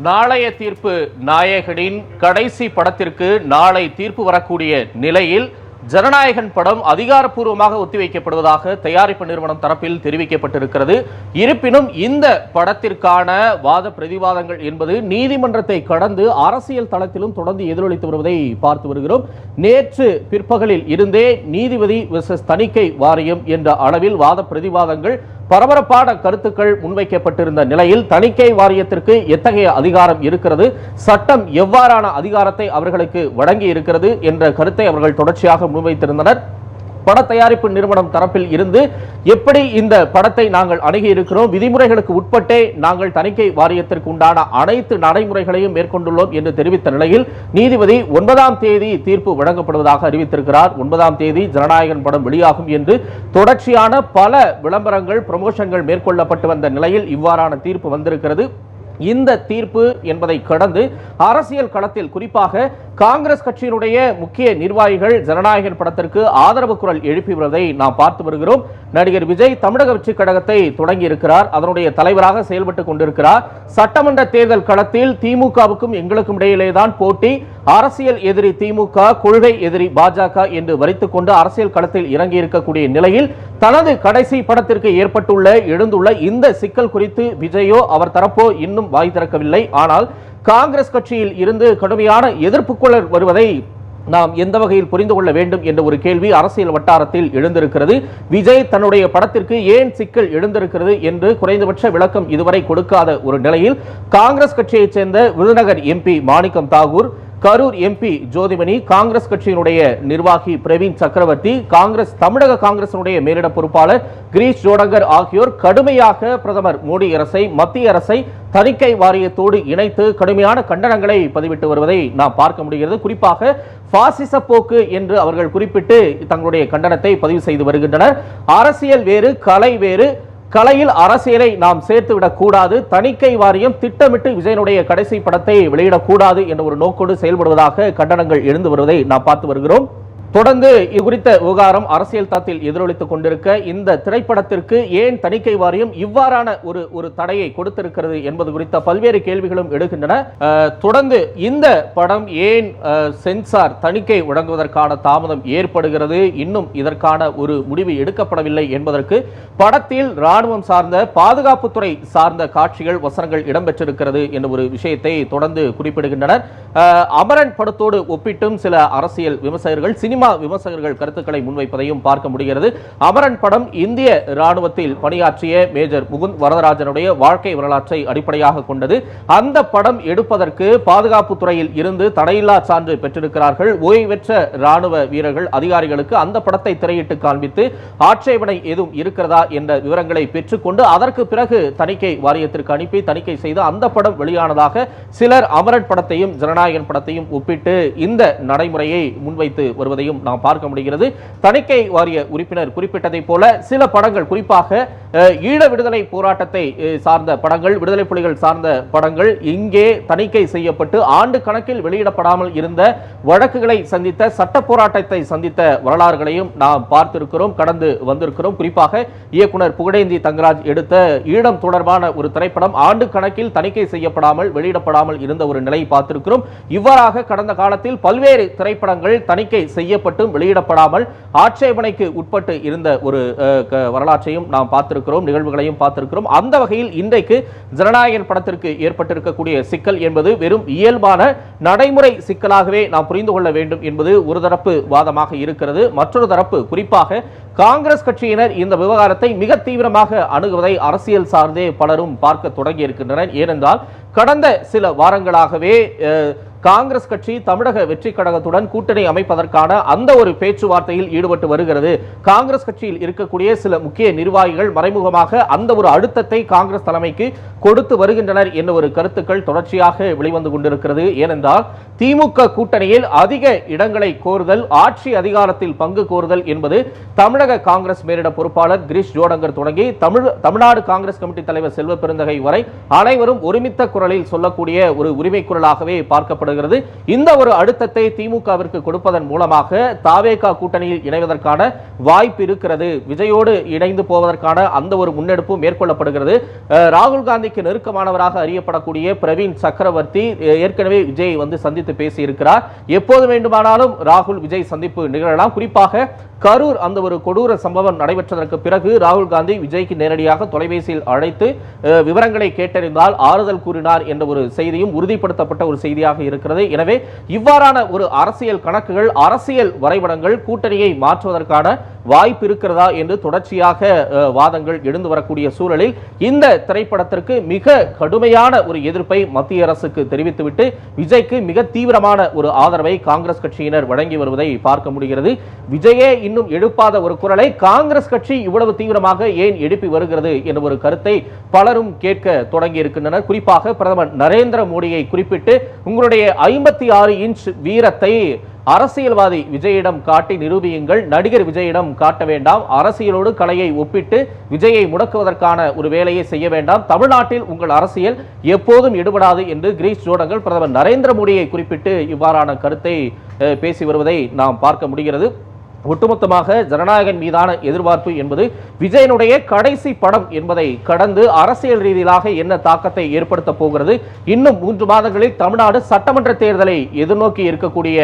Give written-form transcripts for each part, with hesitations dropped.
நாளைய தீர்ப்பு நாயகனின் கடைசி படத்திற்கு நாளை தீர்ப்பு வரக்கூடிய நிலையில் ஜனநாயகன் படம் அதிகாரப்பூர்வமாக ஒத்திவைக்கப்படுவதாக தயாரிப்பு நிறுவனம் தரப்பில் தெரிவிக்கப்பட்டிருக்கிறது. இருப்பினும் இந்த படத்திற்கான வாத பிரதிவாதங்கள் என்பது நீதிமன்றத்தை கடந்து அரசியல் தளத்திலும் தொடர்ந்து எதிரொலித்து வருவதை பார்த்து வருகிறோம். நேற்று பிற்பகலில் இருந்தே நீதிபதி வெர்சஸ் தணிக்கை வாரியம் என்ற அளவில் வாத பிரதிவாதங்கள் பரபரப்பான கருத்துக்கள் முன்வைக்கப்பட்டிருந்த நிலையில் தணிக்கை வாரியத்திற்கு எத்தகைய அதிகாரம் இருக்கிறது, சட்டம் எவ்வாறான அதிகாரத்தை அவர்களுக்கு வழங்கி இருக்கிறது என்ற கருத்தை அவர்கள் தொடர்ச்சியாக முன்வைத்திருந்தனர். பட தயாரிப்பு நிறுவனம் தரப்பில் இருந்து எப்படி இந்த படத்தை நாங்கள் அணுகி இருக்கிறோம், விதிமுறைகளுக்கு உட்பட்டே நாங்கள் தணிக்கை வாரியத்திற்கு உண்டான அனைத்து நடைமுறைகளையும் மேற்கொண்டுள்ளோம் என்று தெரிவித்த நிலையில் நீதிபதி 9ஆம் தேதி தீர்ப்பு வழங்கப்படுவதாக அறிவித்திருக்கிறார். 9ஆம் தேதி ஜனநாயகன் படம் வெளியாகும் என்று தொடர்ச்சியான பல விளம்பரங்கள் ப்ரமோஷன்கள் மேற்கொள்ளப்பட்டு வந்த நிலையில் இவ்வாறான தீர்ப்பு வந்திருக்கிறது. இந்த தீர்ப்பு என்பதை கடந்து அரசியல் களத்தில் குறிப்பாக காங்கிரஸ் கட்சியினுடைய முக்கிய நிர்வாகிகள் ஜனநாயகன் படத்திற்கு ஆதரவு குரல் எழுப்பி வருவதை நாம் பார்த்து வருகிறோம். நடிகர் விஜய் தமிழக வெற்றிக் கழகத்தை தொடங்கி இருக்கிறார், அதனுடைய தலைவராக செயல்பட்டுக் கொண்டிருக்கிறார். சட்டமன்ற தேர்தல் களத்தில் திமுகவுக்கும் எங்களுக்கும் இடையிலேதான் போட்டி. அரசியல் எதிரி திமுக, கொள்கை எதிரி பாஜக என்று வரித்துக் கொண்டு அரசியல் களத்தில் இறங்கி இருக்கக்கூடிய நிலையில் தனது கடைசி படத்திற்கு எழுந்துள்ள இந்த சிக்கல் குறித்து விஜயோ அவர் தரப்போ இன்னும் வாய் திறக்கவில்லை. ஆனால் காங்கிரஸ் கட்சியில் இருந்து கடுமையான எதிர்ப்புக்குள் வருவதை நாம் எந்த வகையில் புரிந்து கொள்ள வேண்டும் என்ற ஒரு கேள்வி அரசியல் வட்டாரத்தில் எழுந்திருக்கிறது. விஜய் தன்னுடைய படத்திற்கு ஏன் சிக்கல் எழுந்திருக்கிறது என்று குறைந்தபட்ச விளக்கம் இதுவரை கொடுக்காத ஒரு நிலையில் காங்கிரஸ் கட்சியைச் சேர்ந்த விருதுநகர் எம்பி மாணிக்கம் தாகூர், கரூர் எம்பி ஜோதிமணி, காங்கிரஸ் கட்சியினுடைய நிர்வாகி பிரவீன் சக்கரவர்த்தி, தமிழக காங்கிரசினுடைய மேலிட பொறுப்பாளர் கிரீஷ் ஜோடங்கர் ஆகியோர் கடுமையாக பிரதமர் மோடி அரசை, மத்திய அரசை தணிக்கை வாரியத்தோடு இணைத்து கடுமையான கண்டனங்களை பதிவிட்டு வருவதை நாம் பார்க்க முடிகிறது. குறிப்பாக பாசிச போக்கு என்று அவர்கள் குறிப்பிட்டு தங்களுடைய கண்டனத்தை பதிவு செய்து வருகின்றனர். அரசியல் வேறு, கலை வேறு, கலையில் அரசியலை நாம் சேர்த்துவிடக் கூடாது, தணிக்கை வாரியம் திட்டமிட்டு விஜயனுடைய கடைசி படத்தை வெளியிடக்கூடாது என்ற ஒரு நோக்கோடு செயல்படுவதாக கண்டனங்கள் எழுந்து வருவதை நாம் பார்த்து வருகிறோம். தொடர்ந்து இது குறித்த விவகாரம் அரசியல் தளத்தில் எதிரொலித்துக் கொண்டிருக்க இந்த திரைப்படத்திற்கு ஏன் தணிக்கை வாரியம் இவ்வாறான ஒரு தடையை கொடுத்திருக்கிறது என்பது குறித்த பல்வேறு கேள்விகளும் எழுகின்றன. தொடர்ந்து இந்த படம் ஏன் சென்சார் தணிக்கை வழங்குவதற்கான தாமதம் ஏற்படுகிறது, இன்னும் இதற்கான ஒரு முடிவு எடுக்கப்படவில்லை என்பதற்கு படத்தில் ராணுவம் சார்ந்த, பாதுகாப்புத்துறை சார்ந்த காட்சிகள், வசனங்கள் இடம்பெற்றிருக்கிறது என்ற ஒரு விஷயத்தை தொடர்ந்து குறிப்பிடுகின்றனர். அமரன் படத்தோடு ஒப்பிட்டும் சில அரசியல் விமர்சகர்கள், சினிமா விமர்சகர்கள் கருத்துக்களை முன்வைப்பதையும் பார்க்க முடிகிறது. அமரன் படம் இந்திய ராணுவத்தில் பணியாற்றிய மேஜர் முகுந்த் வரதராஜனுடைய வாழ்க்கை வரலாற்றை அடிப்படையாக கொண்டது. அந்த படம் எடுப்பதற்கு பாதுகாப்பு துறையில் இருந்து தடையில்லா சான்று பெற்றிருக்கிறார்கள். ஓய்வு பெற்ற ராணுவ வீரர்கள், அதிகாரிகளுக்கு அந்த படத்தை திரையிட்டு காண்பித்து ஆட்சேபனை எதுவும் இருக்கிறதா என்ற விவரங்களை பெற்றுக்கொண்டு அதற்கு பிறகு தணிக்கை வாரியத்திற்கு அனுப்பி தணிக்கை செய்து அந்த படம் வெளியானதாக சிலர் அமரன் படத்தையும் ஜனநாயகன் படத்தையும் ஒப்பிட்டு இந்த நடைமுறையை முன்வைத்து வருவதையும் நாம் பார்க்க முடிகிறது. தணிக்கை வாரிய உறுப்பினர் குறிப்பிட்டதை போல சில படங்கள், குறிப்பாக ஈழ விடுதலை போராட்டத்தை சார்ந்த படங்கள், விடுதலை புலிகள் சார்ந்த படங்கள் இங்கே தணிக்கை செய்யப்பட்டு ஆண்டு கணக்கில் வெளியிடப்படாமல் இருந்த வழக்குகளை சந்தித்த, சட்ட போராட்டத்தை சந்தித்த வரலாறுகளையும் நாம் பார்த்திருக்கிறோம், கடந்து வந்திருக்கிறோம். குறிப்பாக இயக்குனர் புகழேந்தி தங்கராஜ் எடுத்த ஈழம் தொடர்பான ஒரு திரைப்படம் ஆண்டு கணக்கில் தணிக்கை செய்யப்படாமல் வெளியிடப்படாமல் இருந்த ஒரு நிலை பார்த்திருக்கிறோம். இவ்வாறாக கடந்த காலத்தில் பல்வேறு திரைப்படங்கள் தணிக்கை செய்யப்பட்டும் வெளியிடப்படாமல் ஆட்சேபனைக்கு உட்பட்டு இருந்த ஒரு வரலாற்றையும் நாம் பார்த்திருக்கிறோம், நிகழ்வுகளையும் பார்த்திருக்கிறோம். அந்த வகையில் இன்றைக்கு ஜனநாயகன் படத்திற்கு ஏற்பட்டிருக்கக்கூடிய சிக்கல் என்பது வெறும் இயல்பான நடைமுறை சிக்கலாகவே நாம் புரிந்து கொள்ள வேண்டும் என்பது ஒரு தரப்பு வாதமாக இருக்கிறது. மற்றொரு தரப்பு, குறிப்பாக காங்கிரஸ் கட்சியினர் இந்த விவகாரத்தை மிக தீவிரமாக அணுகுவதை அரசியல் சார்ந்தே பலரும் பார்க்க தொடங்கி இருக்கின்றனர். ஏனென்றால் கடந்த சில வாரங்களாகவே காங்கிரஸ் கட்சி தமிழக வெற்றி கழகத்துடன் கூட்டணி அமைப்பதற்கான அந்த ஒரு பேச்சுவார்த்தையில் ஈடுபட்டு வருகிறது. காங்கிரஸ் கட்சியில் இருக்கக்கூடிய சில முக்கிய நிர்வாகிகள் மறைமுகமாக அந்த ஒரு அழுத்தத்தை காங்கிரஸ் தலைமைக்கு கொடுத்து வருகின்றனர் என்ற ஒரு கருத்துக்கள் தொடர்ச்சியாக வெளிவந்து கொண்டிருக்கிறது. ஏனென்றால் திமுக கூட்டணியில் அதிக இடங்களை கோருதல், ஆட்சி அதிகாரத்தில் பங்கு கோருதல் என்பது தமிழக காங்கிரஸ் மேலிட பொறுப்பாளர் கிரீஷ் ஜோடங்கர் தொடங்கி தமிழ்நாடு காங்கிரஸ் கமிட்டி தலைவர் செல்வ பெருந்தகை வரை அனைவரும் ஒருமித்த குரலில் சொல்லக்கூடிய ஒரு உரிமை குரலாகவே பார்க்கப்படும். சொல்லப்படுகிறது. இந்த ஒரு அழுத்தத்தை திமுகவிற்கு கொடுப்பதன் மூலமாக தாவேகா கூட்டணியில் இணைவதற்கான வாய்ப்பு இருக்கிறது, விஜயோடு இணைந்து போவதற்கான அந்த ஒரு முன்னெடுப்பு மேற்கொள்ளப்படுகிறது. ராகுல் காந்திக்கு நெருக்கமானவராக அறியப்படக்கூடிய பிரவீன் சக்கரவர்த்தி ஏற்கனவே விஜய் சந்தித்து பேசி இருக்கிறார். எப்போது வேண்டுமானாலும் ராகுல் விஜய் சந்திப்பு நிகழலாம். குறிப்பாக கரூர் அந்த ஒரு கொடூர சம்பவம் நடைபெற்றதற்கு பிறகு ராகுல் காந்தி விஜய்க்கு நேரடியாக தொலைபேசியில் அழைத்து விவரங்களை கேட்டறிந்தால் ஆறுதல் கூறினார் என்ற ஒரு செய்தியும் உறுதிப்படுத்தப்பட்ட ஒரு செய்தியாக இருக்கிறது. எனவே இவ்வாறான ஒரு அரசியல் கணக்குகள், அரசியல் வரைபடங்கள் கூட்டணியை மாற்றுவதற்கான வாய்ப்பு இருக்கிறதா என்று தொடர்ச்சியாக வாதங்கள் எழுந்து வரக்கூடிய சூழலில் இந்த திரைப்படத்திற்கு மிக கடுமையான ஒரு எதிர்ப்பை மத்திய அரசுக்கு தெரிவித்துவிட்டு விஜய்க்கு மிக தீவிரமான ஒரு ஆதரவை காங்கிரஸ் கட்சியினர் வழங்கி வருவதை பார்க்க முடிகிறது. விஜயே இன்னும் எழுப்பாத ஒரு குரலை காங்கிரஸ் கட்சி இவ்வளவு தீவிரமாக ஏன் எழுப்பி வருகிறது என்ற ஒரு கருத்தை பலரும் கேட்க தொடங்கி இருக்கின்றனர். குறிப்பாக பிரதமர் நரேந்திர மோடியை குறிப்பிட்டு உங்களுடைய 56 இன்ச் வீரத்தை அரசியல்வாதி விஜயிடம் காட்டி நிரூபியுங்கள், நடிகர் விஜயிடம் காட்ட வேண்டாம், அரசியலோடு கலையை ஒப்பிட்டு விஜயை முடக்குவதற்கான ஒரு வேலையை செய்ய வேண்டாம், தமிழ்நாட்டில் உங்கள் அரசியல் எப்போதும் எடுபடாது என்று கிரீஷ் ஜோடங்கள் பிரதமர் நரேந்திர மோடியை குறிப்பிட்டு இவ்வாறான கருத்தை பேசி வருவதை நாம் பார்க்க முடிகிறது. ஒட்டுமொத்தமாக ஜனநாயகன் மீதான எதிர்பார்ப்பு என்பது விஜயனுடைய கடைசி படம் என்பதை கடந்து அரசியல் ரீதியாக என்ன தாக்கத்தை ஏற்படுத்த போகிறது, இன்னும் 3 மாதங்களில் தமிழ்நாடு சட்டமன்ற தேர்தலை எதிர்நோக்கி இருக்கக்கூடிய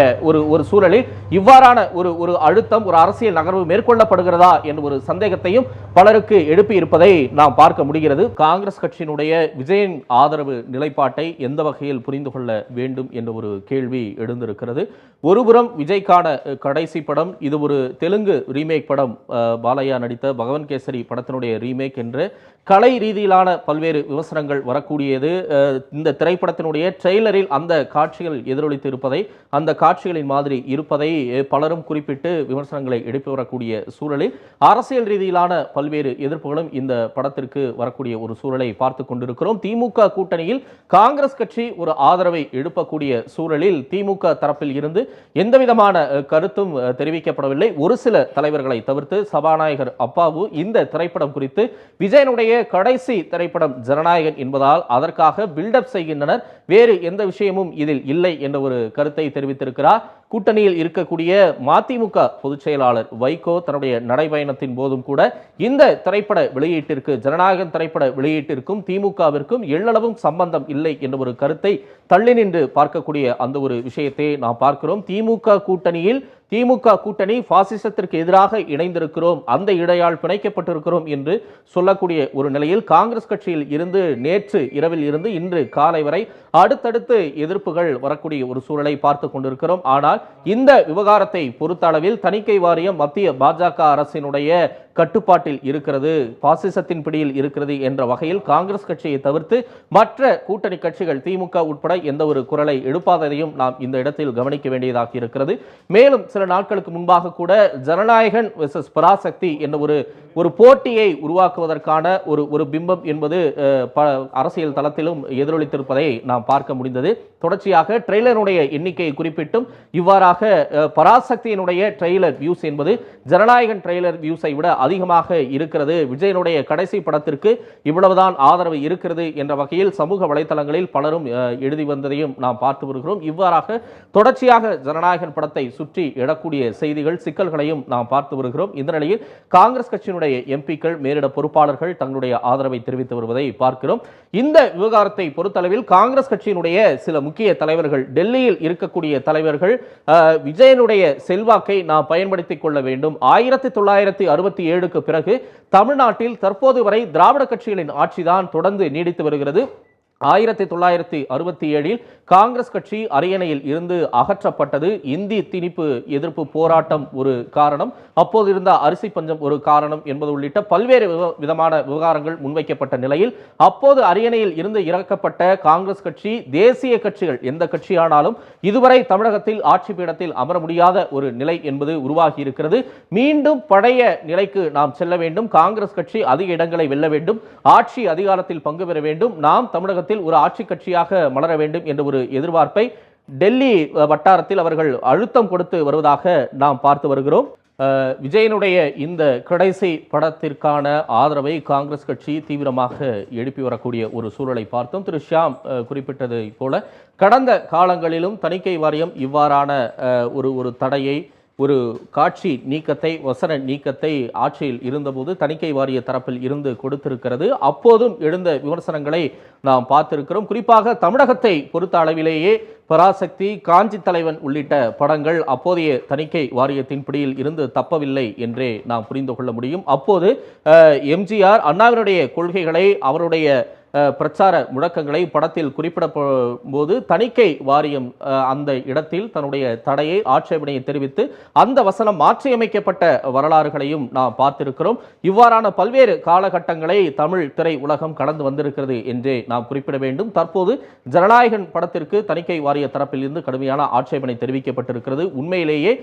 ஒரு சூழலில் இவ்வாறான ஒரு அழுத்தம், ஒரு அரசியல் நகர்வு மேற்கொள்ளப்படுகிறதா என்ற ஒரு சந்தேகத்தையும் பலருக்கு எழுப்பி இருப்பதை நாம் பார்க்க முடிகிறது. காங்கிரஸ் கட்சியினுடைய விஜயின் ஆதரவு நிலைப்பாட்டை எந்த வகையில் புரிந்து கொள்ள வேண்டும் என்ற ஒரு கேள்வி எழுந்திருக்கிறது. ஒருபுறம் விஜய்க்கான கடைசி படம், இது ஒரு தெலுங்கு ரீமேக் படம், பாலையா நடித்த பகவன் கேசரி படத்தினுடைய ரீமேக் என்று கலை ரீதியிலான பல்வேறு விமர்சனங்கள் வரக்கூடியது. இந்த திரைப்படத்தினுடைய ட்ரெய்லரில் அந்த காட்சிகள் எதிரொலித்து இருப்பதை, அந்த காட்சிகளின் மாதிரி இருப்பதை பலரும் குறிப்பிட்டு விமர்சனங்களை எழுப்பி வரக்கூடிய சூழலில் அரசியல் ரீதியிலான பல்வேறு எதிர்ப்புகளும் இந்த படத்திற்கு வரக்கூடிய ஒரு சூழலை பார்த்து கொண்டிருக்கிறோம். திமுக கூட்டணியில் காங்கிரஸ் கட்சி ஒரு ஆதரவை எழுப்பக்கூடிய சூழலில் திமுக தரப்பில் இருந்து எந்தவிதமான கருத்தும் தெரிவிக்கப்படவில்லை. ஒரு சில தலைவர்களை தவிர்த்து சபாநாயகர் அப்பாவு இந்த திரைப்படம் குறித்து விஜயனுடைய கடைசி திரைப்படம் ஜனநாயகன் என்பதால் அதற்காக பில்டப் செய்கின்றனர், வேறு எந்த விஷயமும் இதில் இல்லை என்ற ஒரு கருத்தை தெரிவித்திருக்கிறார். கூட்டணியில் இருக்கக்கூடிய மதிமுக பொதுச் செயலாளர் வைகோ தன்னுடைய நடைபயணத்தின் போதும் கூட இந்த திரைப்பட வெளியீட்டிற்கு, ஜனநாயகன் திரைப்பட வெளியீட்டிற்கும் திமுகவிற்கும் எள்ளளவும் சம்பந்தம் இல்லை என்ற ஒரு கருத்தை தள்ளி நின்று பார்க்கக்கூடிய அந்த ஒரு விஷயத்தை நாம் பார்க்கிறோம். திமுக கூட்டணி பாசிசத்திற்கு எதிராக இணைந்திருக்கிறோம், அந்த இடையால் பிணைக்கப்பட்டிருக்கிறோம் என்று சொல்லக்கூடிய ஒரு நிலையில் காங்கிரஸ் கட்சியில் இருந்து நேற்று இரவில் இருந்து இன்று காலை வரை அடுத்தடுத்து எதிர்ப்புகள் வரக்கூடிய ஒரு சூழலை பார்த்து கொண்டிருக்கிறோம். ஆனால் இந்த விவகாரத்தை பொறுத்த அளவில் தணிக்கை வாரியம் மத்திய பாஜக அரசினுடைய கட்டுப்பாட்டில் இருக்கிறது, பாசிசத்தின் பிடியில் இருக்கிறது என்ற வகையில் காங்கிரஸ் கட்சியை தவிர்த்து மற்ற கூட்டணி கட்சிகள் திமுக உட்பட எந்த ஒரு குரலை எழுப்பாததையும் நாம் இந்த இடத்தில் கவனிக்க வேண்டியதாக இருக்கிறது. மேலும் சில நாட்களுக்கு முன்பாக கூட ஜனநாயகன் வெர்சஸ் பராசக்தி என்ற ஒரு போட்டியை உருவாக்குவதற்கான ஒரு பிம்பம் என்பது அரசியல் தளத்திலும் எதிரொலித்திருப்பதை நாம் பார்க்க முடிந்தது. தொடர்ச்சியாக ட்ரெய்லருடைய எண்ணிக்கையை குறிப்பிட்டும் இவ்வாறாக பராசக்தியினுடைய ட்ரெய்லர் வியூஸ் என்பது ஜனநாயகன் ட்ரெய்லர் வியூஸை விட அதிகமாக இருக்கிறது, விஜயனுடைய கடைசி படத்திற்கு இவ்வளவுதான் ஆதரவு இருக்கிறது என்ற வகையில் சமூக வலைதளங்களில் பலரும் எழுதி வந்ததையும் நாம் பார்த்து வருகிறோம். இவ்வாறாக தொடர்ச்சியாக ஜனநாயகன் படத்தை சுற்றி எழக்கூடிய செய்திகள், சிக்கல்களையும் நாம் பார்த்து வருகிறோம். இந்த நிலையில் காங்கிரஸ் கட்சியினுடைய எம்பிக்கள், மேலிட பொறுப்பாளர்கள் தங்களுடைய ஆதரவை தெரிவித்து வருவதை பார்க்கிறோம். இந்த விவகாரத்தை பொறுத்தளவில் காங்கிரஸ் கட்சியினுடைய சில முக்கிய தலைவர்கள், டெல்லியில் இருக்கக்கூடிய தலைவர்கள் விஜயனுடைய செல்வாக்கை நாம் பயன்படுத்திக் கொள்ள வேண்டும். 1967க்கு பிறகு தமிழ்நாட்டில் தற்போது வரை திராவிட கட்சிகளின் ஆட்சிதான் தொடர்ந்து நீடித்து வருகிறது. 1967இல் காங்கிரஸ் கட்சி அரியணையில் இருந்து அகற்றப்பட்டது. இந்தி திணிப்பு எதிர்ப்பு போராட்டம் ஒரு காரணம், அப்போது இருந்த அரிசி பஞ்சம் ஒரு காரணம் என்பது உள்ளிட்ட பல்வேறு விதமான விவகாரங்கள் முன்வைக்கப்பட்ட நிலையில் அப்போது அரியணையில் இருந்து இறக்கப்பட்ட காங்கிரஸ் கட்சி, தேசிய கட்சிகள் எந்த கட்சியானாலும் இதுவரை தமிழகத்தில் ஆட்சி பீடத்தில் அமர முடியாத ஒரு நிலை என்பது உருவாகி இருக்கிறது. மீண்டும் பழைய நிலைக்கு நாம் செல்ல வேண்டும், காங்கிரஸ் கட்சி அதிக இடங்களை வெல்ல வேண்டும், ஆட்சி அதிகாரத்தில் பங்கு பெற வேண்டும், நாம் தமிழகத்தில் ஒரு ஆட்சி கட்சியாக மலர வேண்டும் என்ற ஒரு எதிர்பார்ப்பை டெல்லி வட்டாரத்தில் அவர்கள் அழுத்தம் கொடுத்து வருவதாக நாம் பார்த்து வருகிறோம். விஜயனுடைய இந்த கடைசி படத்திற்கான ஆதரவை காங்கிரஸ் கட்சி தீவிரமாக எழுப்பி வரக்கூடிய ஒரு சூழலை பார்த்தோம். திரு ஷியாம் குறிப்பிட்டதை போல கடந்த காலங்களிலும் தணிக்கை வாரியம் இவ்வாறான ஒரு தடையை, ஒரு காட்சி நீக்கத்தை, வசன நீக்கத்தை ஆட்சியில் இருந்தபோது தணிக்கை வாரிய தரப்பில் இருந்து கொடுத்திருக்கிறது. அப்போதும் எழுந்த விமர்சனங்களை நாம் பார்த்திருக்கிறோம். குறிப்பாக தமிழகத்தை பொறுத்த அளவிலேயே பராசக்தி, காஞ்சி தலைவன் உள்ளிட்ட படங்கள் அப்போதைய தணிக்கை வாரியத்தின் பிடியில் இருந்து தப்பவில்லை என்றே நாம் புரிந்து கொள்ள முடியும். அப்போது எம்ஜிஆர் அண்ணாவினுடைய கொள்கைகளை, அவருடைய பிரச்சார முழக்கங்களை படத்தில் குறிப்பிட போது தணிக்கை வாரியம் அந்த இடத்தில் தன்னுடைய தடையை, ஆட்சேபனையை தெரிவித்து அந்த வசனம் மாற்றியமைக்கப்பட்ட வரலாறுகளையும் நாம் பார்த்திருக்கிறோம். இவ்வாறான பல்வேறு காலகட்டங்களை தமிழ் திரை உலகம் கடந்து வந்திருக்கிறது என்றே நாம் குறிப்பிட வேண்டும். தற்போது ஜனநாயகன் படத்திற்கு தணிக்கை வாரிய தரப்பில் இருந்து கடுமையான ஆட்சேபனை தெரிவிக்கப்பட்டிருக்கிறது. உண்மையிலேயே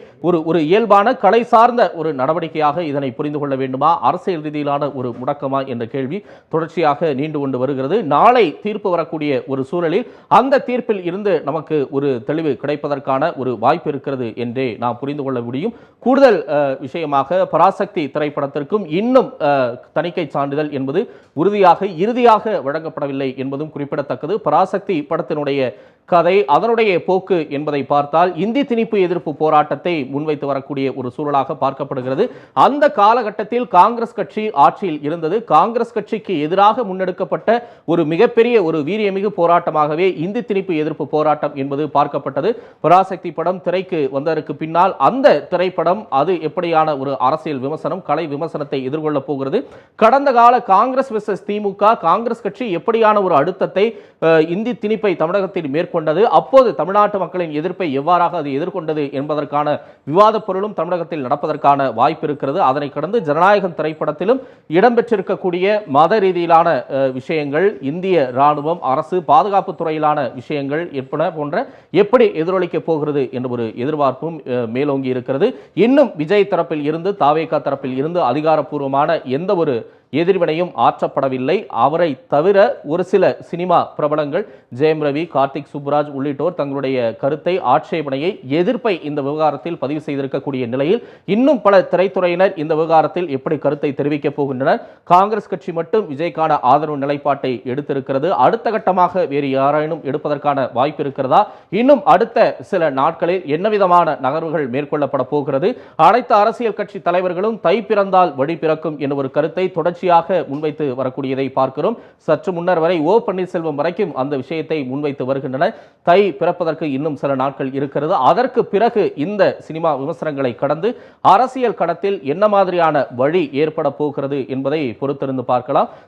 ஒரு இயல்பான கலை சார்ந்த ஒரு நடவடிக்கையாக இதனை புரிந்து கொள்ள வேண்டுமா, அரசியல் ரீதியிலான ஒரு முடக்கமா என்ற கேள்வி தொடர்ச்சியாக நீண்டு கொண்டு வருகிறது. நாளை தீர்ப்பு வரக்கூடிய ஒரு சூழலில் அந்த தீர்ப்பில் இருந்து நமக்கு ஒரு தெளிவு கிடைப்பதற்கான ஒரு வாய்ப்பு இருக்கிறது என்றே நாம் புரிந்து கொள்ள முடியும். கூடுதல் விஷயமாக பராசக்தி திரைப்படத்திற்கும் இன்னும் தணிக்கை சான்றிதழ் என்பது இறுதியாக வழங்கப்படவில்லை என்பதும் குறிப்பிடத்தக்கது. பராசக்தி படத்தினுடைய கதை, அதனுடைய போக்கு என்பதை பார்த்தால் இந்தி திணிப்பு எதிர்ப்பு போராட்டத்தை முன்வைத்து வரக்கூடிய ஒரு சூழலாக பார்க்கப்படுகிறது. அந்த காலகட்டத்தில் காங்கிரஸ் கட்சி ஆட்சியில் இருந்தது. காங்கிரஸ் கட்சிக்கு எதிராக முன்னெடுக்கப்பட்ட ஒரு மிகப்பெரிய ஒரு வீரியமிகு போராட்டமாகவே இந்தி திணிப்பு எதிர்ப்பு போராட்டம் என்பது பார்க்கப்பட்டது. பராசக்தி படம் திரைக்கு வந்ததற்கு பின்னால் அந்த திரைப்படம் அது எப்படியான ஒரு அரசியல் விமர்சனம், கலை விமர்சனத்தை எதிர்கொள்ள போகிறது, கடந்த கால காங்கிரஸ் வெர்சஸ் திமுக, காங்கிரஸ் கட்சி எப்படியான ஒரு அழுத்தத்தை இந்தி திணிப்பை தமிழகத்தில் மேற்கொண்டது, அப்போது தமிழ்நாட்டு மக்களின் எதிர்ப்பை எவ்வாறாக அது எதிர்கொண்டது என்பதற்கான விவாத பொருளும் தமிழகத்தில் நடப்பதற்கான வாய்ப்பு இருக்கிறது. அதனை கடந்து ஜனநாயகம் திரைப்படத்திலும் இடம்பெற்றிருக்கக்கூடிய மத ரீதியிலான விஷயங்கள், இந்திய ராணுவம், அரசு பாதுகாப்பு துறையிலான விஷயங்கள் போன்ற எப்படி எதிரொலிக்க போகிறது என்ற ஒரு எதிர்பார்ப்பும் மேலோங்கி இருக்கிறது. இன்னும் விஜய் தரப்பில் இருந்து, தாவேகா தரப்பில் இருந்து அதிகாரப்பூர்வமான எந்த ஒரு எதிர்வினையும் ஆற்றப்படவில்லை. அவரை தவிர ஒரு சில சினிமா பிரபலங்கள், ஜெயம் ரவி, கார்த்திக் சுப்புராஜ் உள்ளிட்டோர் தங்களுடைய கருத்தை, ஆட்சேபனையை, எதிர்ப்பை இந்த விவகாரத்தில் பதிவு செய்திருக்கக்கூடிய நிலையில் இன்னும் பல திரைத்துறையினர் இந்த விவகாரத்தில் எப்படி கருத்தை தெரிவிக்கப் போகின்றனர். காங்கிரஸ் கட்சி மட்டும் விஜய்க்கான ஆதரவு நிலைப்பாட்டை எடுத்திருக்கிறது. அடுத்த கட்டமாக வேறு யாராயினும் எடுப்பதற்கான வாய்ப்பு இருக்கிறதா? இன்னும் அடுத்த சில நாட்களில் என்ன விதமான நகர்வுகள் மேற்கொள்ளப்பட போகிறது? அனைத்து அரசியல் கட்சி தலைவர்களும் தை பிறந்தால் வழி பிறக்கும் என்ற ஒரு கருத்தை தொடர்ச்சியாக முன்வைத்து வரக்கூடியதை பார்க்கிறோம். சற்று முன்னர் வரை ஓ பன்னீர்செல்வம் வரைக்கும் அந்த விஷயத்தை முன்வைத்து வருகின்றனர். தை பிறப்பதற்கு இன்னும் சில நாட்கள் இருக்கிறது. அதற்கு பிறகு இந்த சினிமா விமர்சனங்களை கடந்து அரசியல் களத்தில் என்ன மாதிரியான வழி ஏற்பட போகிறது என்பதை பொறுத்திருந்து பார்க்கலாம்.